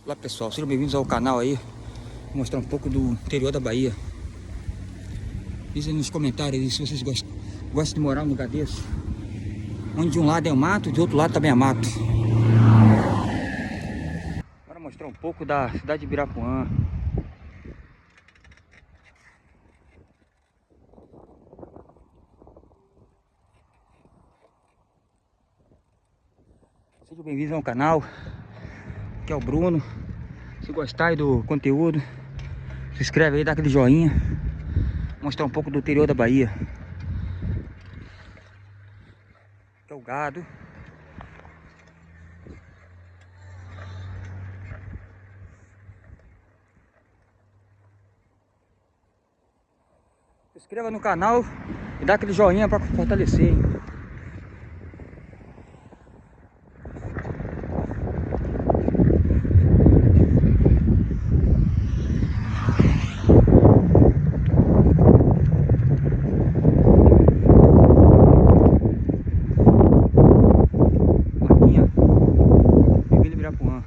Olá pessoal, sejam bem-vindos ao canal aí. Vou mostrar um pouco do interior da Bahia. Dizem nos comentários aí se vocês gostam de morar num lugar desse, onde de um lado é mato, de outro lado também é mato. Bora mostrar um pouco da cidade de Ibirapuã. Sejam bem-vindos ao canal. Aqui é o Bruno. Se gostarem do conteúdo, se inscreve aí, dá aquele joinha. Vou mostrar um pouco do interior da Bahia. Aqui é o gado. Se inscreva no canal e dá aquele joinha para fortalecer, hein? Matinha, bem-vindo a Ibirapuã.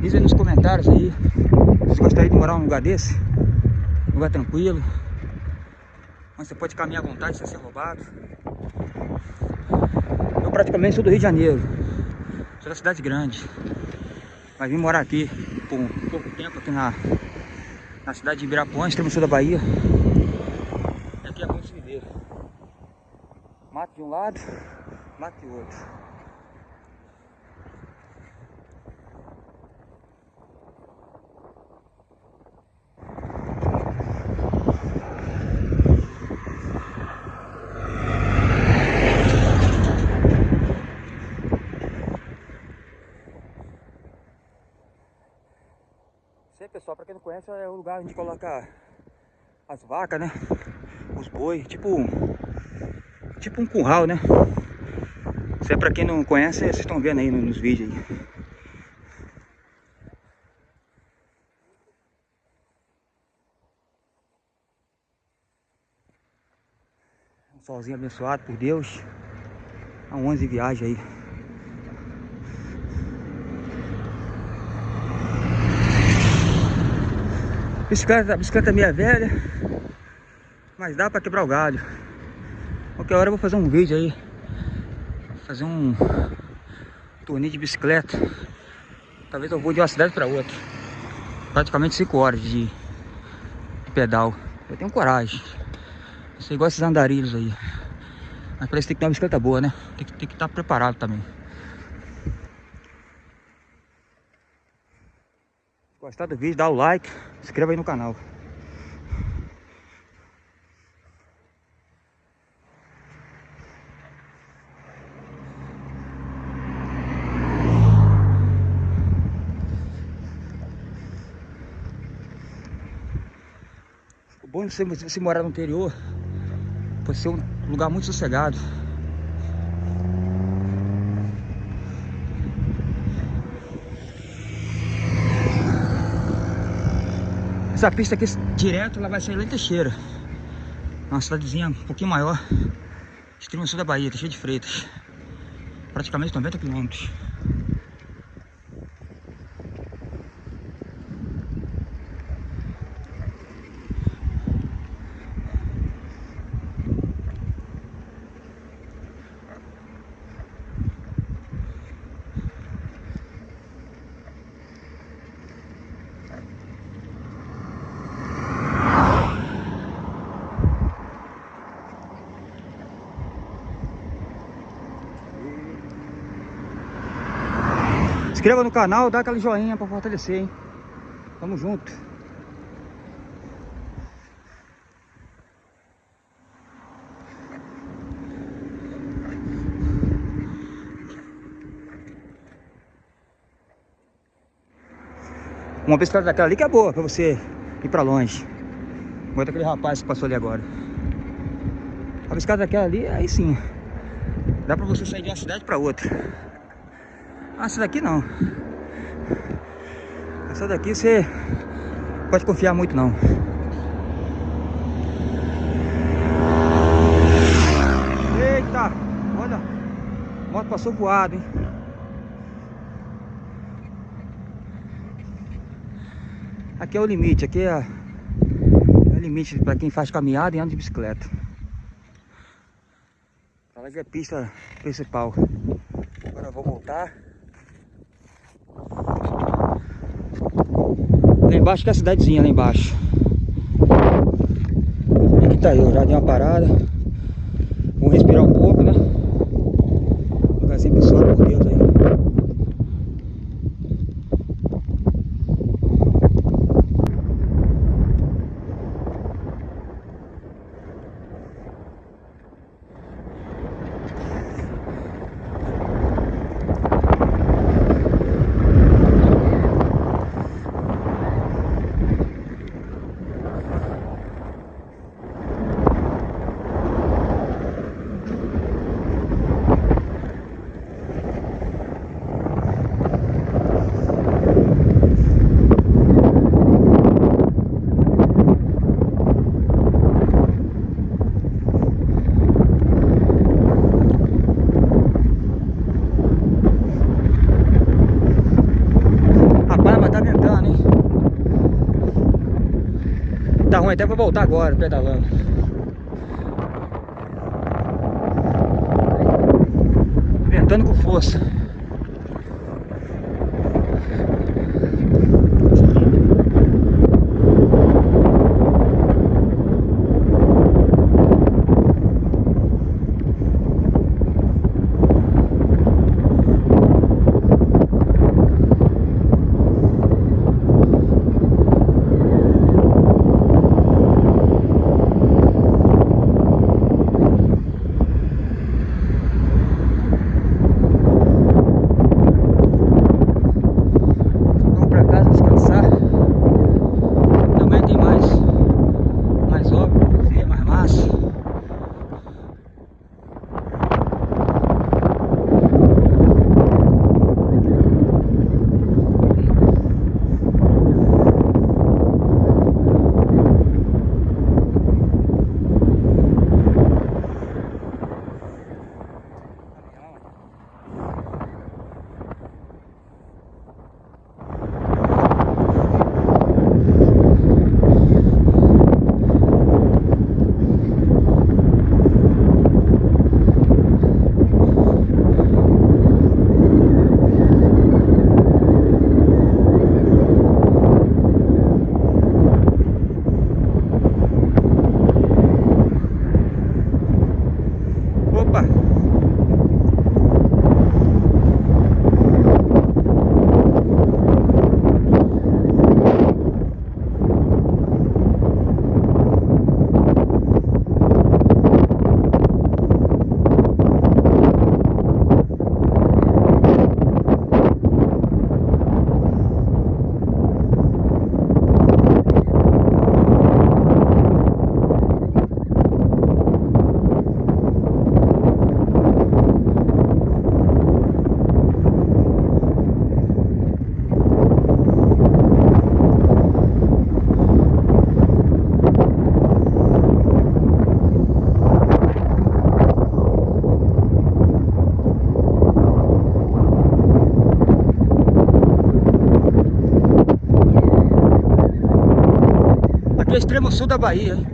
Diz aí nos comentários aí, se gostaria de morar num lugar desse, um lugar tranquilo, onde você pode caminhar à vontade sem ser roubado. Eu praticamente sou do Rio de Janeiro, sou da cidade grande, mas vim morar aqui por um pouco tempo aqui na cidade de Ibirapuã, extremo sul da Bahia. E aqui é bom se viver. Mato de um lado, mato de outro. Isso aí, pessoal, pra quem não conhece, é o lugar onde coloca as vacas, né? Os boi, tipo um curral, né? Isso é pra quem não conhece, vocês estão vendo aí nos vídeos aí. Um solzinho abençoado por Deus. Há 11 viagens aí. A bicicleta é meia velha, mas dá pra quebrar o galho. Qualquer hora eu vou fazer um vídeo aí, fazer um torneio de bicicleta. Talvez eu vou de uma cidade pra outra. Praticamente 5 horas de pedal. Eu tenho coragem. Você gosta desses andarilhos aí. Mas parece que tem que ter uma bicicleta boa, né? Tem que estar preparado também. Se gostar do vídeo, dá o like, se inscreva aí no canal. O bom de você morar no interior, pode ser um lugar muito sossegado. Essa pista aqui direto, ela vai sair lá em Teixeira, uma cidadezinha um pouquinho maior, extremo sul da Bahia, Teixeira de Freitas, praticamente 90 quilômetros. Se inscreva no canal, dá aquele joinha pra fortalecer, hein? Tamo junto. Uma bicicleta daquela ali que é boa pra você ir pra longe. Igual aquele rapaz que passou ali agora. A escada daquela ali, aí sim. Dá pra você sair de uma cidade pra outra. Ah, essa daqui não. Essa daqui você pode confiar muito não. Eita, olha, a moto passou voado, hein. Aqui é o limite, aqui é o limite para quem faz caminhada e anda de bicicleta. Ela já é pista principal. Agora eu vou voltar. Lá embaixo que é a cidadezinha, lá embaixo. Aqui tá eu, já dei uma parada. Vou respirar um pouco, né? Um lugarzinho pessoal, por Deus aí. Rapaz, mas tá ventando, hein? Tá ruim até pra voltar agora, pedalando. Ventando com força. Vamos pra casa descansar. Também tem mais obra pra fazer, mais massa. Opa! Aqui é o extremo sul da Bahia, hein?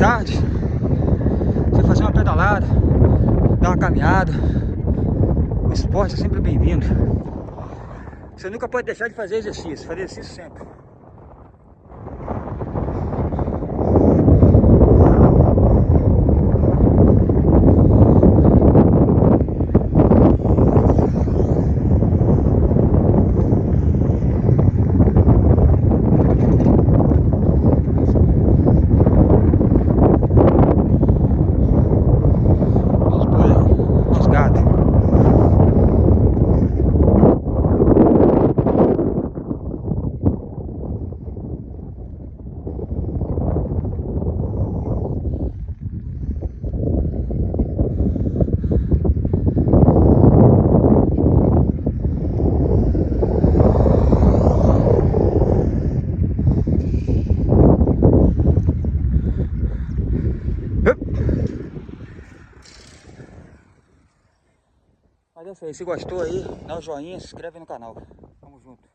tarde, você fazer uma pedalada, dar uma caminhada. O esporte é sempre bem-vindo. Você nunca pode deixar de fazer exercício sempre. Mas é isso aí, se gostou aí, dá o joinha, se inscreve no canal. Tamo junto.